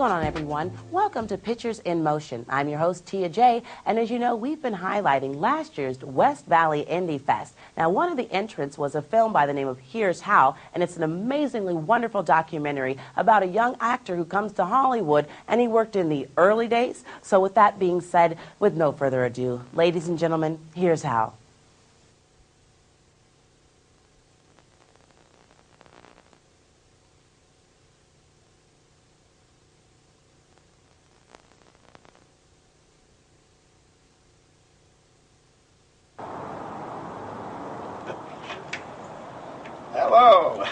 going on, everyone? Welcome to Pictures in Motion. I'm your host, Tia J, and as you know, we've been highlighting last year's West Valley Indie Fest. Now, one of the entrants was a film by the name of Here's How, and it's an amazingly wonderful documentary about a young actor who comes to Hollywood, and he worked in the early days. So with that being said, with no further ado, ladies and gentlemen, Here's How. Hello.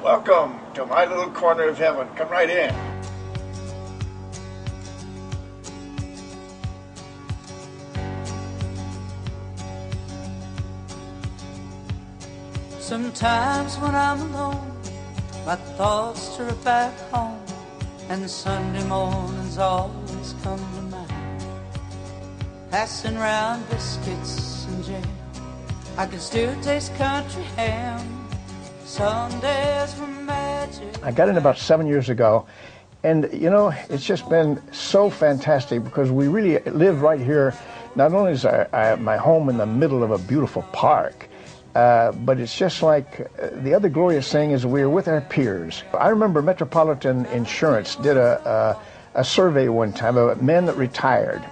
Welcome to my little corner of heaven. Come right in. Sometimes when I'm alone, my thoughts turn back home, and Sunday mornings always come to mind. Passing round biscuits and jam, I can still taste country ham. Sundays were magic. I got in about 7 years ago, and you know, it's just been so fantastic because we really live right here. Not only is my home in the middle of a beautiful park, but it's just like the other glorious thing is we're with our peers. I remember Metropolitan Insurance did a survey one time of men that retired,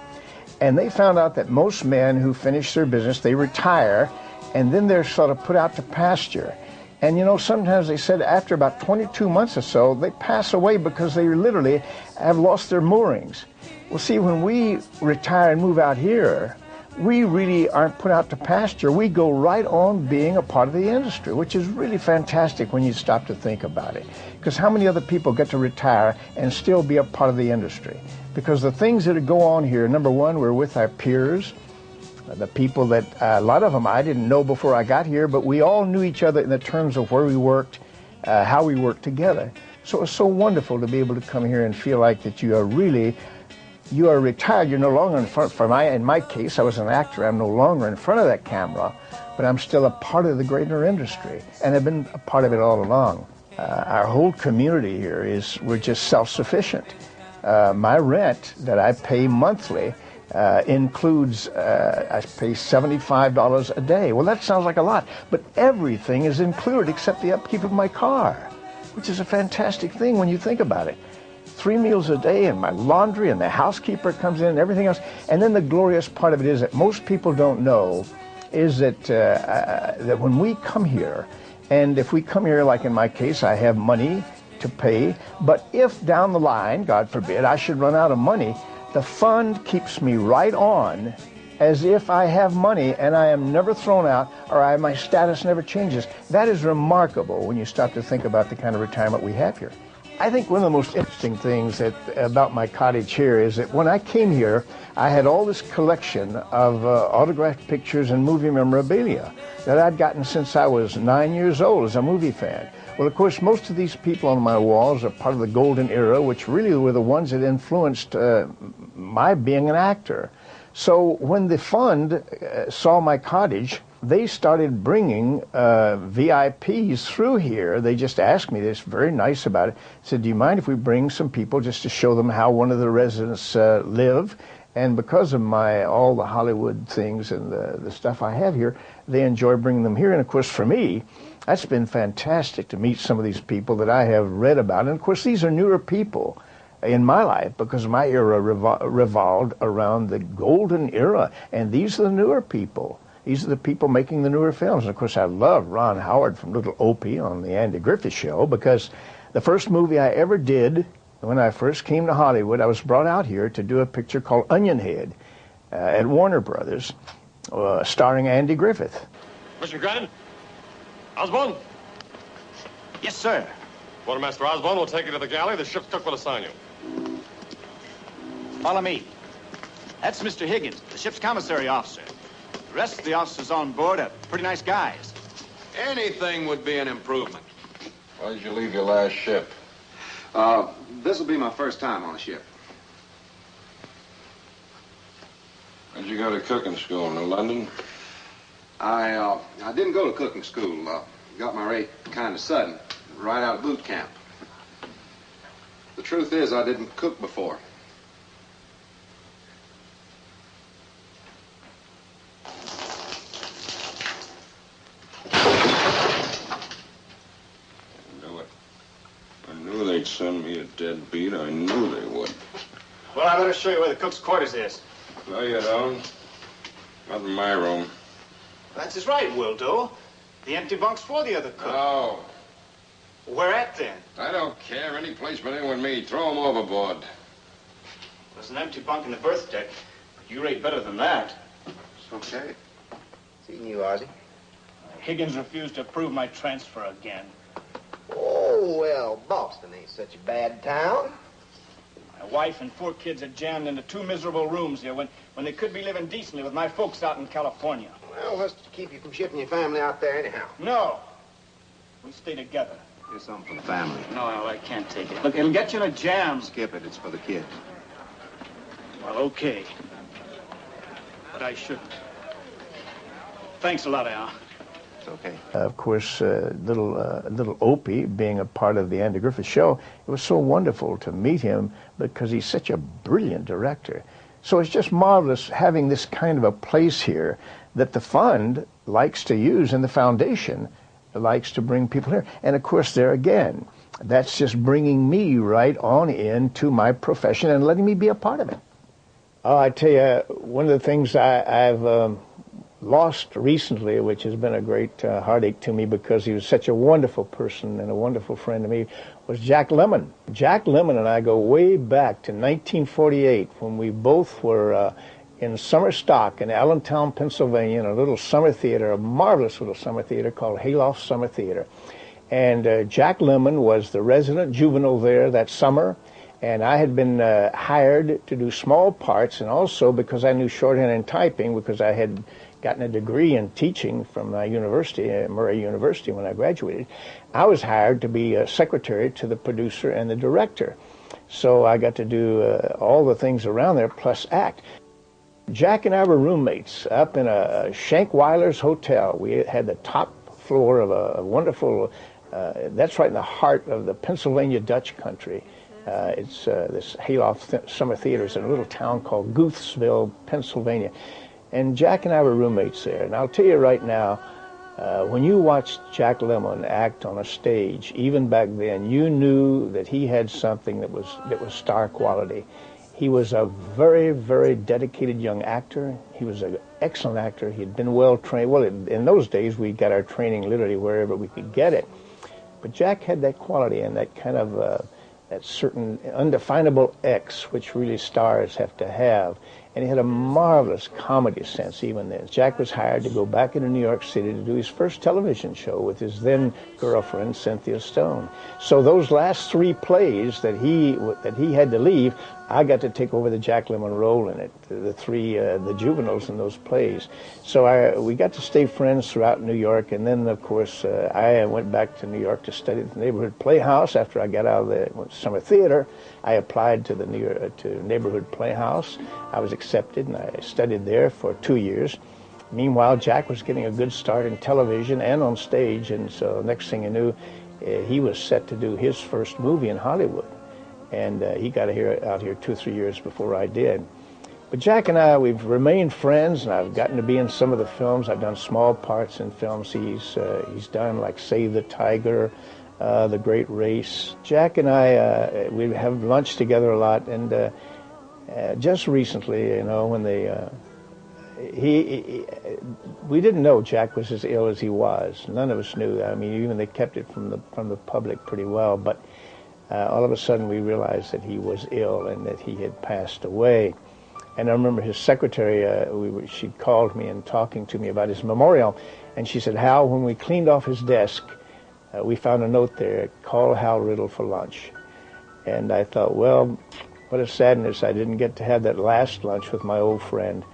and they found out that most men who finish their business, they retire, and then they're sort of put out to pasture. And you know, sometimes they said after about 22 months or so, they pass away because they literally have lost their moorings. Well, see, when we retire and move out here, we really aren't put out to pasture. We go right on being a part of the industry, which is really fantastic when you stop to think about it. Because how many other people get to retire and still be a part of the industry? Because the things that go on here, number one, we're with our peers, the people that, a lot of them I didn't know before I got here, but we all knew each other in the terms of where we worked, how we worked together. So it's so wonderful to be able to come here and feel like that you are retired. You're no longer in front. In my case, I was an actor. I'm no longer in front of that camera, but I'm still a part of the greater industry, and I've been a part of it all along. Our whole community here we're just self-sufficient. My rent that I pay monthly includes, I pay $75 a day. Well, that sounds like a lot, but everything is included except the upkeep of my car, which is a fantastic thing when you think about it. 3 meals a day, and my laundry, and the housekeeper comes in, and everything else. And then the glorious part of it is that most people don't know is that that when we come here, and if we come here, like in my case, I have money to pay, but if down the line, God forbid, I should run out of money, the fund keeps me right on as if I have money and I am never thrown out, or my status never changes. That is remarkable when you stop to think about the kind of retirement we have here. I think one of the most interesting things about my cottage here is that when I came here, I had all this collection of autographed pictures and movie memorabilia that I'd gotten since I was 9 years old as a movie fan. Well, of course, most of these people on my walls are part of the golden era, which really were the ones that influenced my being an actor. So when the fund saw my cottage, they started bringing VIPs through here. They just asked me, they're very nice about it, said, do you mind if we bring some people just to show them how one of the residents live? And because of all the Hollywood things and the stuff I have here, they enjoy bringing them here. And of course, for me, that's been fantastic to meet some of these people that I have read about. And of course, these are newer people in my life because my era revolved around the golden era. And these are the newer people. These are the people making the newer films. And of course, I love Ron Howard from Little Opie on the Andy Griffith Show, because the first movie I ever did when I first came to Hollywood, I was brought out here to do a picture called Onion Head at Warner Brothers, starring Andy Griffith. Mr. Grant? Osborne? Yes, sir. Quartermaster Osborne will take you to the galley. The ship's cook will assign you. Follow me. That's Mr. Higgins, the ship's commissary officer. The rest of the officers on board are pretty nice guys. Anything would be an improvement. Why did you leave your last ship? This will be my first time on a ship. Where'd you go to cooking school, New London? I didn't go to cooking school. Got my rate kind of sudden, right out of boot camp. The truth is, I didn't cook before. I knew they'd send me a deadbeat. I knew they would. Well, I better show you where the cook's quarters is. No, you don't. Not in my room. That's his right, will do. The empty bunk's for the other cook. No. Where at, then? I don't care. Any place but in with me. Throw him overboard. There's an empty bunk in the berth deck. You rate better than that. It's okay. Seeing you, Ozzie. Higgins refused to approve my transfer again. Oh, well, Boston ain't such a bad town. My wife and 4 kids are jammed into 2 miserable rooms here when they could be living decently with my folks out in California. Well, what's to keep you from shipping your family out there anyhow? No. We stay together. Here's something for the family. No, Al, I can't take it. Look, it'll get you in a jam. Skip it. It's for the kids. Well, okay. But I shouldn't. Thanks a lot, Al. It's okay. Of course, little Opie, being a part of the Andy Griffith Show, it was so wonderful to meet him because he's such a brilliant director. So it's just marvelous having this kind of a place here that the fund likes to use, and the foundation likes to bring people here. And of course, there again, that's just bringing me right on into my profession and letting me be a part of it. Oh, I tell you, one of the things I've lost recently, which has been a great heartache to me because he was such a wonderful person and a wonderful friend to me, was Jack Lemmon. Jack Lemmon and I go way back to 1948 when we both were in summer stock in Allentown, Pennsylvania, in a little summer theater, a marvelous little summer theater called Hayloft Summer Theater. And Jack Lemmon was the resident juvenile there that summer, and I had been hired to do small parts, and also because I knew shorthand and typing, because I had gotten a degree in teaching from my university, Murray University, when I graduated, I was hired to be a secretary to the producer and the director. So I got to do all the things around there, plus act. Jack and I were roommates up in a Schenkweiler's hotel. We had the top floor of a wonderful, that's right in the heart of the Pennsylvania Dutch country. It's this Hayloft Summer Theater is in a little town called Guthsville, Pennsylvania. And Jack and I were roommates there. And I'll tell you right now, when you watched Jack Lemmon act on a stage, even back then, you knew that he had something that was star quality. He was a very, very dedicated young actor. He was an excellent actor. He had been well trained. Well, in those days, we got our training literally wherever we could get it. But Jack had that quality and that kind of that certain undefinable X, which really stars have to have. And he had a marvelous comedy sense even then. Jack was hired to go back into New York City to do his first television show with his then girlfriend, Cynthia Stone. So those last 3 plays that he had to leave, I got to take over the Jack Lemmon role in it, the juveniles in those plays. So we got to stay friends throughout New York, and then, of course, I went back to New York to study at the Neighborhood Playhouse. After I got out of the summer theater, I applied to the Neighborhood Playhouse. I was accepted, and I studied there for 2 years. Meanwhile, Jack was getting a good start in television and on stage, and so next thing you knew, he was set to do his first movie in Hollywood. And he got out here 2 or 3 years before I did. But Jack and I, we've remained friends, and I've gotten to be in some of the films. I've done small parts in films he's done, like Save the Tiger, The Great Race. Jack and I, we have lunch together a lot, and just recently, you know, when we didn't know Jack was as ill as he was. None of us knew. I mean, even they kept it from the public pretty well, but all of a sudden we realized that he was ill and that he had passed away. And I remember his secretary, she called me and talking to me about his memorial, and she said, Hal, when we cleaned off his desk, we found a note there, call Hal Riddle for lunch. And I thought, well, what a sadness I didn't get to have that last lunch with my old friend.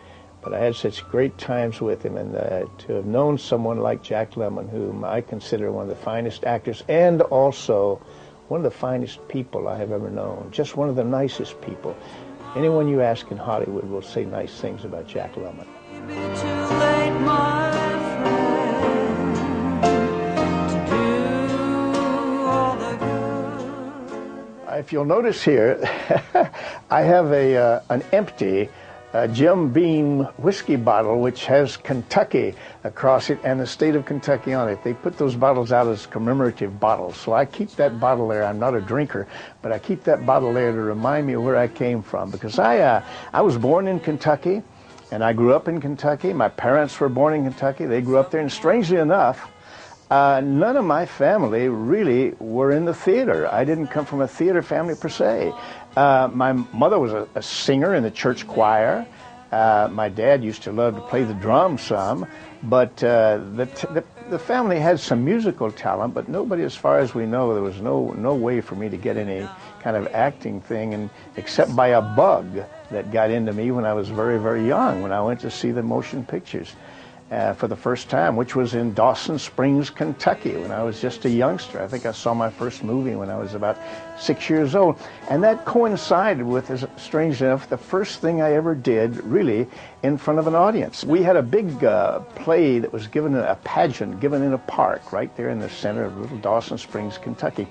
But I had such great times with him, and to have known someone like Jack Lemmon, whom I consider one of the finest actors and also one of the finest people I have ever known, just one of the nicest people. Anyone you ask in Hollywood will say nice things about Jack Lemmon. I if you'll notice here, I have an empty Jim Beam whiskey bottle which has Kentucky across it and the state of Kentucky on it. They put those bottles out as commemorative bottles, so I keep that bottle there. I'm not a drinker, but I keep that bottle there to remind me of where I came from, because I was born in Kentucky and I grew up in Kentucky. My parents were born in Kentucky. They grew up there, and strangely enough, none of my family really were in the theater. I didn't come from a theater family per se. My mother was a singer in the church choir. My dad used to love to play the drums some, but the family had some musical talent, but nobody, as far as we know, there was no way for me to get any kind of acting thing, and except by a bug that got into me when I was very, very young, when I went to see the motion pictures for the first time, which was in Dawson Springs, Kentucky, when I was just a youngster. I think I saw my first movie when I was about 6 years old. And that coincided with, strangely enough, the first thing I ever did, really, in front of an audience. We had a big play that was given, a pageant given in a park right there in the center of little Dawson Springs, Kentucky.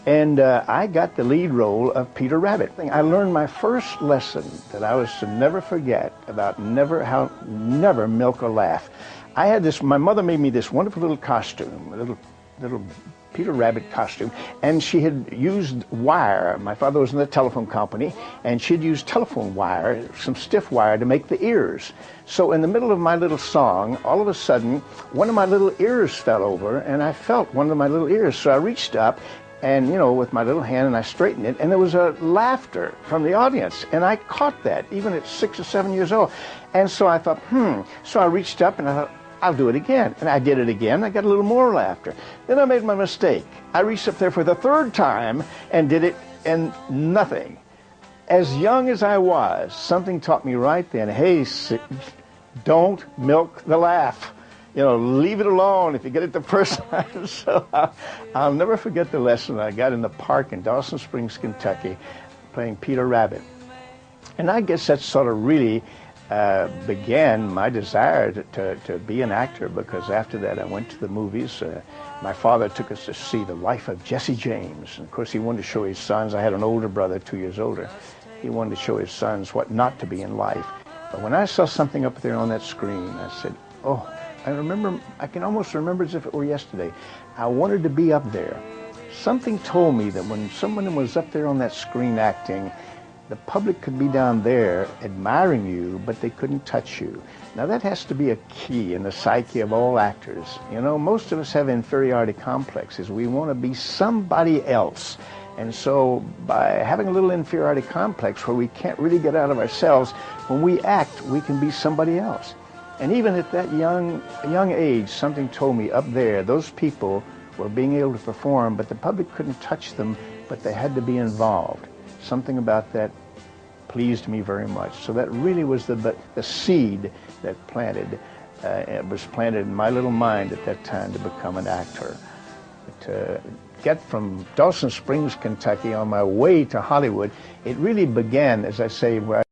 And I got the lead role of Peter Rabbit. I learned my first lesson that I was to never forget about never milk a laugh. I had this, my mother made me this wonderful little costume, a little Peter Rabbit costume, and she had used wire. My father was in the telephone company, and she'd used telephone wire, some stiff wire, to make the ears. So in the middle of my little song, all of a sudden, one of my little ears fell over, and I felt one of my little ears. So I reached up, and, you know, with my little hand, and I straightened it, and there was a laughter from the audience, and I caught that, even at 6 or 7 years old. And so I thought, So I reached up, and I thought, I'll do it again. And I did it again. I got a little more laughter. Then I made my mistake. I reached up there for the third time and did it, and nothing. As young as I was, something taught me right then, hey, don't milk the laugh. You know, leave it alone if you get it the first time. So I'll never forget the lesson I got in the park in Dawson Springs, Kentucky, playing Peter Rabbit. And I guess that sort of really began my desire to be an actor, because after that I went to the movies. My father took us to see The Life of Jesse James. And of course, he wanted to show his sons. I had an older brother, 2 years older. He wanted to show his sons what not to be in life. But when I saw something up there on that screen, I said, oh, I can almost remember as if it were yesterday. I wanted to be up there. Something told me that when someone was up there on that screen acting, the public could be down there admiring you, but they couldn't touch you. Now that has to be a key in the psyche of all actors. You know, most of us have inferiority complexes. We want to be somebody else. And so by having a little inferiority complex where we can't really get out of ourselves, when we act, we can be somebody else. And even at that young age, something told me up there, those people were being able to perform, but the public couldn't touch them, but they had to be involved. Something about that pleased me very much. So that really was the seed that was planted in my little mind at that time to become an actor. To get from Dawson Springs, Kentucky, on my way to Hollywood, it really began, as I say, where